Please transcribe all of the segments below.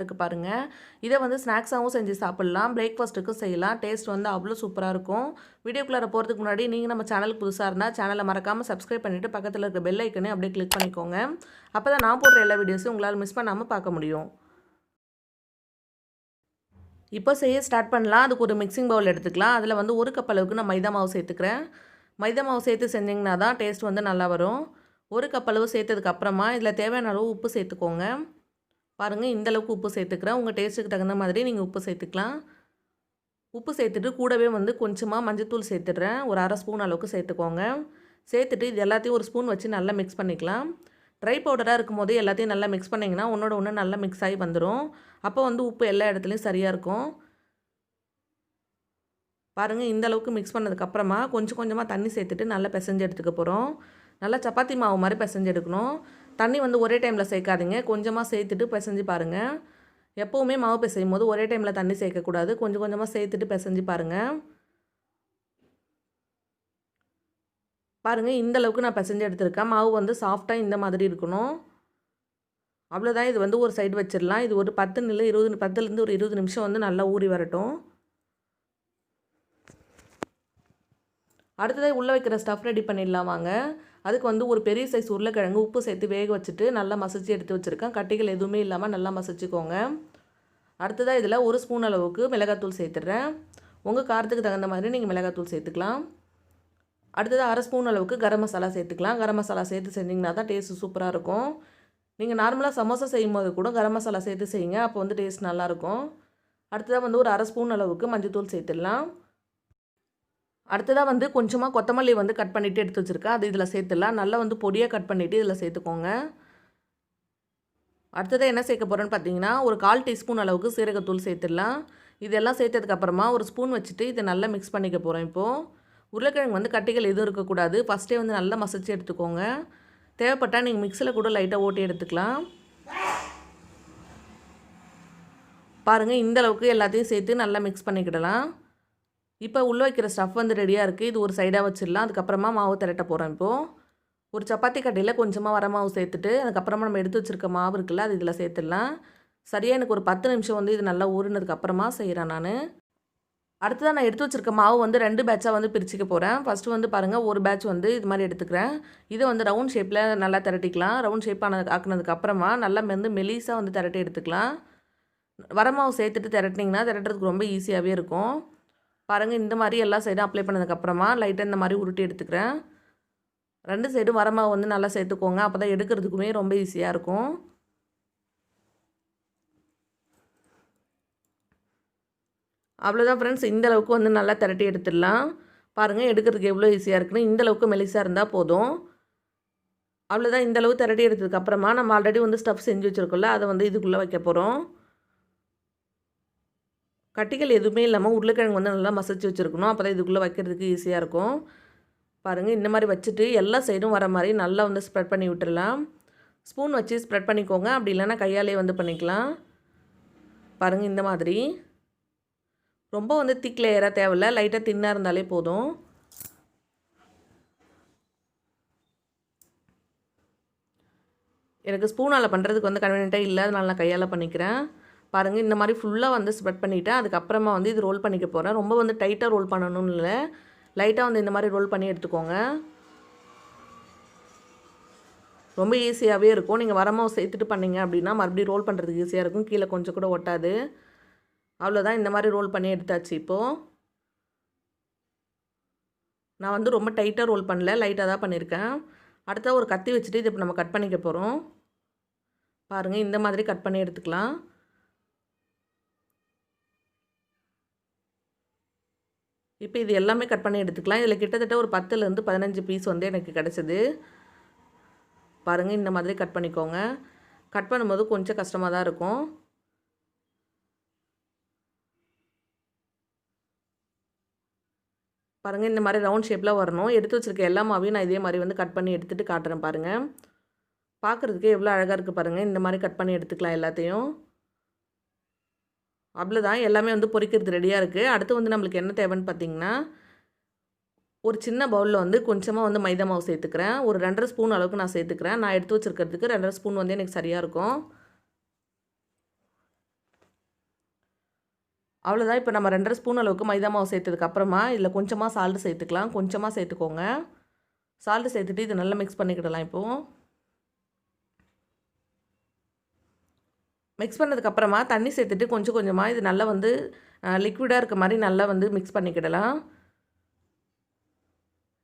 இருக்கு பாருங்க. இதை வந்து ஸ்நாக்ஸாகவும் செஞ்சு சாப்பிட்லாம், பிரேக்ஃபாஸ்ட்டுக்கும் செய்யலாம். டேஸ்ட் வந்து அவ்வளோ சூப்பராக இருக்கும். வீடியோக்குள்ளார போகிறதுக்கு முன்னாடி நீங்கள் நம்ம சேனலுக்கு புதுசாக இருந்தால் சேனலை மறக்காமல் சப்ஸ்கிரைப் பண்ணிவிட்டு பக்கத்தில் இருக்க பெல் ஐக்கனே அப்படியே கிளிக் பண்ணிக்கோங்க. அப்போ தான் நான் போடுற எல்லா வீடியோஸும் உங்களால் மிஸ் பண்ணாமல் பார்க்க முடியும். இப்போ செய்ய ஸ்டார்ட் பண்ணலாம். அதுக்கு ஒரு மிக்சிங் பவுல் எடுத்துக்கலாம். அதில் வந்து 1 கப் அளவுக்கு நான் மைதா மாவு சேர்த்துக்கிறேன். மைதா மாவு சேர்த்து செஞ்சிங்கன்னா தான் டேஸ்ட் வந்து நல்லா வரும். 1 கப் அளவு சேர்த்ததுக்கப்புறமா இதில் தேவையான அளவு உப்பு சேர்த்துக்கோங்க. பாருங்கள், இந்தளவுக்கு உப்பு சேர்த்துக்கிறேன். உங்கள் டேஸ்ட்டுக்கு தகுந்த மாதிரி நீங்கள் உப்பு சேர்த்துக்கலாம். உப்பு சேர்த்துட்டு கூடவே வந்து கொஞ்சமாக மஞ்சத்தூள் சேர்த்துடுறேன். ஒரு 1/2 ஸ்பூன் அளவுக்கு சேர்த்துக்கோங்க. சேர்த்துட்டு இது எல்லாத்தையும் ஒரு ஸ்பூன் வச்சு நல்லா மிக்ஸ் பண்ணிக்கலாம். ட்ரை பவுடராக இருக்கும் போது எல்லாத்தையும் நல்லா மிக்ஸ் பண்ணிங்கன்னா ஒன்றோட ஒன்று நல்லா மிக்ஸ் ஆகி வந்துடும். அப்போ வந்து உப்பு எல்லா இடத்துலையும் சரியாக இருக்கும். பாருங்கள், இந்த அளவுக்கு மிக்ஸ் பண்ணதுக்கப்புறமா கொஞ்சம் கொஞ்சமாக தண்ணி சேர்த்துட்டு நல்லா பிசைஞ்சு எடுத்துக்க போகிறோம். நல்லா சப்பாத்தி மாவு மாதிரி பிசைஞ்சு எடுக்கணும். தண்ணி வந்து ஒரே டைமில் சேர்க்காதீங்க, கொஞ்சமாக சேர்த்துட்டு பிசைஞ்சு பாருங்கள். எப்போவுமே மாவு பிசையும் போது ஒரே டைமில் தண்ணி சேர்க்கக்கூடாது, கொஞ்சம் கொஞ்சமாக சேர்த்துட்டு பிசைஞ்சு பாருங்கள். பாருங்கள், இந்த அளவுக்கு நான் பிசைஞ்சு எடுத்துருக்கேன். மாவு வந்து சாஃப்டாக இந்த மாதிரி இருக்கணும். அவ்வளோதான். இது வந்து ஒரு சைடு வச்சிடலாம். இது ஒரு 10லேருந்து ஒரு 20 நிமிஷம் வந்து நல்லா ஊறி வரட்டும். அடுத்ததாக உள்ளே வைக்கிற ஸ்டஃப் ரெடி பண்ணிடலாம் வாங்க. அதுக்கு வந்து ஒரு பெரிய சைஸ் உருளைக்கிழங்கு உப்பு சேர்த்து வேக வச்சுட்டு நல்லா மசிச்சு எடுத்து வச்சுருக்கேன். கட்டிகள் எதுவுமே இல்லாமல் நல்லா மசிச்சுக்கோங்க. அடுத்ததாக இதில் 1 ஸ்பூன் அளவுக்கு மிளகாத்தூள் சேர்த்துடுறேன். உங்கள் காரத்துக்கு தகுந்த மாதிரி நீங்கள் மிளகாத்தூள் சேர்த்துக்கலாம். அடுத்ததாக 1/2 ஸ்பூன் அளவுக்கு கரம் மசாலா சேர்த்துக்கலாம். கரம் மசாலா சேர்த்து செஞ்சிங்கன்னா தான் டேஸ்ட்டு சூப்பராக இருக்கும். நீங்கள் நார்மலாக சமோசா செய்யும் போது கூட கரம் மசாலா சேர்த்து செய்யுங்க, அப்போ வந்து டேஸ்ட் நல்லாயிருக்கும். அடுத்ததாக வந்து ஒரு 1/2 ஸ்பூன் அளவுக்கு மஞ்சத்தூள் சேர்த்துடலாம். அடுத்ததாக வந்து கொஞ்சமாக கொத்தமல்லி வந்து கட் பண்ணிவிட்டு எடுத்து வச்சுருக்கேன், அது இதில் சேர்த்துடலாம். நல்லா வந்து பொடியாக கட் பண்ணிவிட்டு இதில் சேர்த்துக்கோங்க. அடுத்ததாக என்ன சேர்க்க போகிறேன்னு பார்த்தீங்கன்னா, ஒரு 1/4 டீஸ்பூன் அளவுக்கு சீரகத்தூள் சேர்த்துடலாம். இதெல்லாம் சேர்த்ததுக்கப்புறமா ஒரு ஸ்பூன் வச்சுட்டு இதை நல்லா மிக்ஸ் பண்ணிக்க போகிறோம். இப்போது உருளைக்கிழங்கு வந்து கட்டிகள் எதுவும் இருக்கக்கூடாது. ஃபஸ்ட்டே வந்து நல்லா மசிச்சு எடுத்துக்கோங்க. தேவைப்பட்டால் நீங்கள் மிக்ஸியில் கூட லைட்டாக ஓட்டி எடுத்துக்கலாம். பாருங்கள், இந்தளவுக்கு எல்லாத்தையும் சேர்த்து நல்லா மிக்ஸ் பண்ணிக்கிடலாம். இப்போ உள்ளே வைக்கிற ஸ்டஃப் வந்து ரெடியாக இருக்குது. இது ஒரு சைடாக வச்சிடலாம். அதுக்கப்புறமா மாவு திரட்ட போகிறோம். இப்போது ஒரு சப்பாத்தி கட்டையில் கொஞ்சமாக வர மாவு சேர்த்துட்டு அதுக்கப்புறமா நம்ம எடுத்து வச்சுருக்க மாவு இருக்குல்ல, அது இதில் சேர்த்துடலாம். சரியாக எனக்கு ஒரு 10 நிமிஷம் வந்து இது நல்லா ஊறினதுக்கப்புறமா செய்கிறேன் நான். அடுத்ததாக நான் எடுத்து வச்சுருக்க மாவு வந்து 2 பேட்சாக வந்து பிரிச்சுக்க போகிறேன். ஃபஸ்ட்டு வந்து பாருங்கள், ஒரு பேட்ச் வந்து இது மாதிரி எடுத்துக்கிறேன். இதை வந்து ரவுண்ட் ஷேப்பில் நல்லா திரட்டிக்கலாம். ரவுண்ட் ஷேப் ஆக்குனதுக்கப்புறமா நல்லா வந்து மெலிசாக வந்து திரட்டி எடுத்துக்கலாம். வரமாவு சேர்த்துட்டு திரட்டினீங்கன்னா திரட்டுறதுக்கு ரொம்ப ஈஸியாகவே இருக்கும். பாருங்கள், இந்த மாதிரி எல்லா சைடும் அப்ளை பண்ணதுக்கப்புறமா லைட்டாக இந்த மாதிரி உருட்டி எடுத்துக்கிறேன். 2 சைடும் வரமாவு வந்து நல்லா சேர்த்துக்கோங்க, அப்போ தான் எடுக்கிறதுக்குமே ரொம்ப ஈஸியாக இருக்கும். அவ்வளோதான் ஃப்ரெண்ட்ஸ், இந்த அளவுக்கு வந்து நல்லா திரட்டி எடுத்துடலாம். பாருங்கள், எடுக்கிறதுக்கு எவ்வளோ ஈஸியாக இருக்குன்னு. இந்தளவுக்கு மெலிசாக இருந்தால் போதும். அவ்வளோதான். இந்தளவு திரட்டி எடுத்ததுக்கப்புறமா நம்ம ஆல்ரெடி வந்து ஸ்டஃப் செஞ்சு வச்சுருக்கோம்ல, அதை வந்து இதுக்குள்ளே வைக்க போகிறோம். கட்டிகள் எதுவுமே இல்லாமல் உருளைக்கிழங்கு வந்து நல்லா மசிச்சு வச்சுருக்கணும், அப்போ தான் இதுக்குள்ளே வைக்கிறதுக்கு ஈஸியாக இருக்கும். பாருங்கள், இந்த மாதிரி வச்சுட்டு எல்லா சைடும் வர மாதிரி நல்லா வந்து ஸ்ப்ரெட் பண்ணி விட்டுடலாம். ஸ்பூன் வச்சு ஸ்ப்ரெட் பண்ணிக்கோங்க, அப்படி இல்லைன்னா கையாலே வந்து பண்ணிக்கலாம். பாருங்கள், இந்த மாதிரி ரொம்ப வந்து திக் லேயராக தேவையில்லை, லைட்டாக தின்னாக இருந்தாலே போதும். எனக்கு ஸ்பூனால் பண்ணுறதுக்கு வந்து கன்வீனியண்ட்டாக இல்லை, அதனால நான் கையால் பண்ணிக்கிறேன். பாருங்கள், இந்த மாதிரி ஃபுல்லாக வந்து ஸ்ப்ரெட் பண்ணிவிட்டேன். அதுக்கப்புறமா வந்து இது ரோல் பண்ணிக்க போகிறேன். ரொம்ப வந்து டைட்டாக ரோல் பண்ணணும்னு இல்லை, லைட்டாக வந்து இந்த மாதிரி ரோல் பண்ணி எடுத்துக்கோங்க. ரொம்ப ஈஸியாகவே இருக்கும். நீங்கள் வரமாவு சேர்த்துட்டு பண்ணிங்க அப்படின்னா மறுபடியும் ரோல் பண்ணுறதுக்கு ஈஸியாக இருக்கும், கீழே கொஞ்சம் கூட ஒட்டாது. அவ்வளோதான், இந்த மாதிரி ரோல் பண்ணி எடுத்தாச்சு. இப்போது நான் வந்து ரொம்ப டைட்டாக ரோல் பண்ணல, லைட்டாக தான் பண்ணியிருக்கேன். அடுத்த ஒரு கத்தி வச்சுட்டு இது இப்போ நம்ம கட் பண்ணிக்க போகிறோம். பாருங்கள், இந்த மாதிரி கட் பண்ணி எடுத்துக்கலாம். இப்போ இது எல்லாமே கட் பண்ணி எடுத்துக்கலாம். இதில் கிட்டத்தட்ட ஒரு 10லேருந்து 15 பீஸ் வந்து எனக்கு கிடச்சிது. பாருங்கள், இந்த மாதிரி கட் பண்ணிக்கோங்க. கட் பண்ணும்போது கொஞ்சம் கஷ்டமாக தான் இருக்கும். பாருங்கள், இந்த மாதிரி ரவுண்ட் ஷேப்பில் வரணும். எடுத்து வச்சுருக்க எல்லா மாவையும் நான் இதே மாதிரி வந்து கட் பண்ணி எடுத்துகிட்டு காட்டுறேன் பாருங்கள். பார்க்குறதுக்கு எவ்வளோ அழகாக இருக்குது பாருங்கள். இந்த மாதிரி கட் பண்ணி எடுத்துக்கலாம் எல்லாத்தையும். அவ்வளோதான், எல்லாமே வந்து பொரிக்கிறது ரெடியாக இருக்குது. அடுத்து வந்து நம்மளுக்கு என்ன தேவைன்னு பார்த்தீங்கன்னா, ஒரு சின்ன பவுலில் வந்து கொஞ்சமாக வந்து மைதா மாவு சேர்த்துக்கிறேன். ஒரு 2.5 ஸ்பூன் அளவுக்கு நான் சேர்த்துக்கிறேன். நான் எடுத்து வச்சுருக்கிறதுக்கு 2.5 ஸ்பூன் வந்து எனக்கு சரியாக இருக்கும். அவ்வளோதான். இப்போ நம்ம 2 1/2 ஸ்பூன் அளவுக்கு மைதா மாவு சேர்த்ததுக்கப்புறமா இதில் கொஞ்சமாக சால்ட்டு சேர்த்துக்கலாம். கொஞ்சமாக சேர்த்துக்கோங்க. சால்ட்டு சேர்த்துட்டு இது நல்லா மிக்ஸ் பண்ணிக்கிடலாம் இப்போது. மிக்ஸ் பண்ணதுக்கப்புறமா தண்ணி சேர்த்துட்டு கொஞ்சம் கொஞ்சமாக இது நல்லா வந்து லிக்விடாக இருக்க மாதிரி நல்லா வந்து மிக்ஸ் பண்ணிக்கிடலாம்.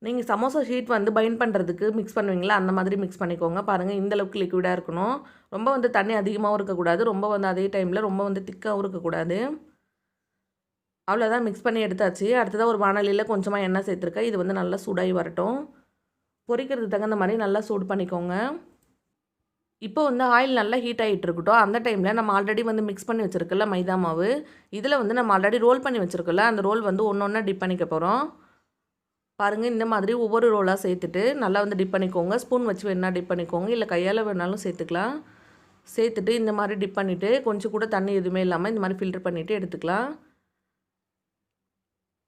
நீங்கள் சமோசா ஷீட் வந்து பைண்ட் பண்ணுறதுக்கு மிக்ஸ் பண்ணுவீங்களா, அந்த மாதிரி மிக்ஸ் பண்ணிக்கோங்க. பாருங்கள் இந்தளவுக்கு லிக்விடாக இருக்கணும். ரொம்ப வந்து தண்ணி அதிகமாகவும் இருக்கக்கூடாது, ரொம்ப வந்து அதே டைமில் ரொம்ப வந்து திக்காகவும் இருக்கக்கூடாது. அவ்வளோதான், மிக்ஸ் பண்ணி எடுத்தாச்சு. அடுத்ததாக ஒரு வாணலியில் கொஞ்சமாக எண்ணெய் சேர்த்துருக்கேன். இது வந்து நல்லா சூடாகி வரட்டும். பொரிக்கிறதுக்கு தகுந்த மாதிரி நல்லா சூடு பண்ணிக்கோங்க. இப்போ வந்து ஆயில் நல்லா ஹீட் ஆகிட்டு இருக்கட்டும். அந்த டைமில் நம்ம ஆல்ரெடி வந்து மிக்ஸ் பண்ணி வச்சுருக்கல மைதா மாவு, இதில் வந்து நம்ம ஆல்ரெடி ரோல் பண்ணி வச்சுருக்கல, அந்த ரோல் வந்து ஒன்று ஒன்றா டிப் பண்ணிக்க போகிறோம். பாருங்கள் இந்த மாதிரி ஒவ்வொரு ரோலாக சேர்த்துட்டு நல்லா வந்து டிப் பண்ணிக்கோங்க. ஸ்பூன் வச்சு வேணால் டிப் பண்ணிக்கோங்க, இல்லை கையால் வேணாலும் சேர்த்துக்கலாம். சேர்த்துட்டு இந்த மாதிரி டிப் பண்ணிவிட்டு கொஞ்சம் கூட தண்ணி எதுவுமே இல்லாமல் இந்த மாதிரி ஃபில்டர் பண்ணிவிட்டு எடுத்துக்கலாம்.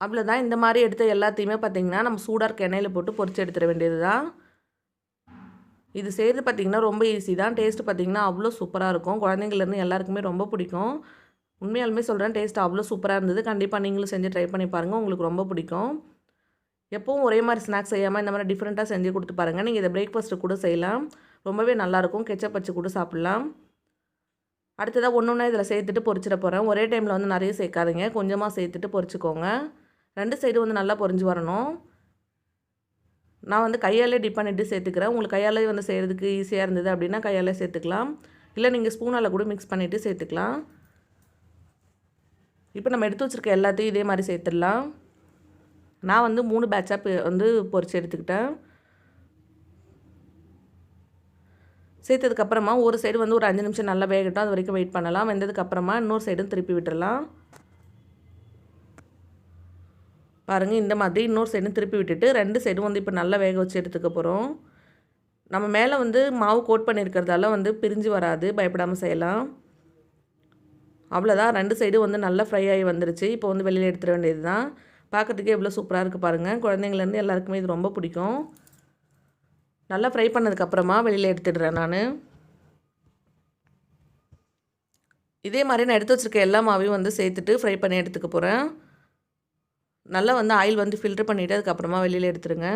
அவ்வளோதான். இந்த மாதிரி எடுத்த எல்லாத்தையுமே பார்த்திங்கன்னா நம்ம சூடாக இருக்க எண்ணெயில் போட்டு பொரிச்சு எடுத்துட வேண்டியது தான். இது செய்கிறது பார்த்திங்கன்னா ரொம்ப ஈஸி தான். டேஸ்ட்டு பார்த்திங்கன்னா அவ்வளோ சூப்பராக இருக்கும். குழந்தைங்கள்லேருந்து எல்லாருக்குமே ரொம்ப பிடிக்கும். உண்மையாலுமே சொல்கிறேன், டேஸ்ட் அவ்வளோ சூப்பராக இருந்தது. கண்டிப்பாக நீங்களும் செஞ்சு ட்ரை பண்ணி பாருங்கள், உங்களுக்கு ரொம்ப பிடிக்கும். எப்பவும் ஒரே மாதிரி ஸ்நாக்ஸ் செய்யாமல் இந்த மாதிரி டிஃப்ரெண்ட்டாக செஞ்சு கொடுத்து பாருங்கள். நீங்கள் இதை பிரேக்ஃபாஸ்ட்டு கூட செய்யலாம், ரொம்பவே நல்லாயிருக்கும். கெச்சப் வச்சு கூட சாப்பிட்லாம். அடுத்ததாக ஒன்று ஒன்றா இதில் சேர்த்துட்டு பொரிச்சிட போகிறேன். ஒரே டைமில் வந்து நிறைய சேர்க்காதீங்க, கொஞ்சமாக சேர்த்துட்டு பொரிச்சிக்கோங்க. 2 சைடும் வந்து நல்லா பொரிஞ்சு வரணும். நான் வந்து கையாலே டிப் பண்ணிவிட்டு சேர்த்துக்கிறேன். உங்களுக்கு கையாலே வந்து செய்கிறதுக்கு ஈஸியாக இருந்தது அப்படின்னா கையாலே சேர்த்துக்கலாம், இல்லை நீங்கள் ஸ்பூனால் கூட மிக்ஸ் பண்ணிவிட்டு சேர்த்துக்கலாம். இப்போ நம்ம எடுத்து வச்சுருக்க எல்லாத்தையும் இதே மாதிரி சேர்த்துடலாம். நான் வந்து 3 பேட்சாக வந்து பொரிச்சு எடுத்துக்கிட்டேன். சேர்த்ததுக்கப்புறமா ஒரு சைடு வந்து ஒரு 5 நிமிஷம் நல்லா வேகட்டும், அது வரைக்கும் வெயிட் பண்ணலாம். வெந்ததுக்கப்புறமா இன்னொரு சைடும் திருப்பி விட்டுடலாம். பாருங்கள் இந்த மாதிரி இன்னொரு சைடும் திருப்பி விட்டுட்டு 2 சைடும் வந்து இப்போ நல்லா வேக வச்சு எடுத்துக்க போகிறோம். நம்ம மேலே வந்து மாவு கோட் பண்ணியிருக்கிறதால வந்து பிரிஞ்சு வராது, பயப்படாமல் செய்யலாம். அவ்வளோதான், 2 சைடும் வந்து நல்லா ஃப்ரை ஆகி வந்துருச்சு. இப்போ வந்து வெளியில் எடுத்துட வேண்டியது தான். பார்க்குறதுக்கே எவ்வளோ சூப்பராக இருக்குது பாருங்கள். குழந்தைங்கள்லேருந்து எல்லாருக்குமே இது ரொம்ப பிடிக்கும். நல்லா ஃப்ரை பண்ணதுக்கப்புறமா வெளியில் எடுத்துடுறேன் நான். இதே மாதிரி நான் எடுத்து வச்சுருக்க எல்லா மாவையும் வந்து சேர்த்துட்டு ஃப்ரை பண்ணி எடுத்துக்க போகிறேன். நல்லா வந்து ஆயில் வந்து ஃபில்டர் பண்ணிவிட்டு அதுக்கப்புறமா வெளியில் எடுத்துருங்க.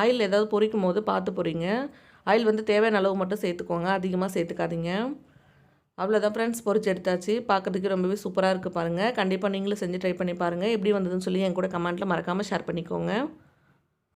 ஆயில் ஏதாவது பொரிக்கும் போது பார்த்து பொரிங்க. ஆயில் வந்து தேவையான அளவு மட்டும் சேர்த்துக்கோங்க, அதிகமாக சேர்த்துக்காதீங்க. அவ்வளோதான் ஃப்ரெண்ட்ஸ், பொரிச்சு எடுத்தாச்சு. பார்க்குறதுக்கு ரொம்பவே சூப்பராக இருக்குது பாருங்கள். கண்டிப்பாக நீங்களும் செஞ்சு ட்ரை பண்ணி பாருங்கள். எப்படி வந்ததுன்னு சொல்லி என் கூட கமெண்ட்டில் மறக்காமல் ஷேர் பண்ணிக்கோங்க.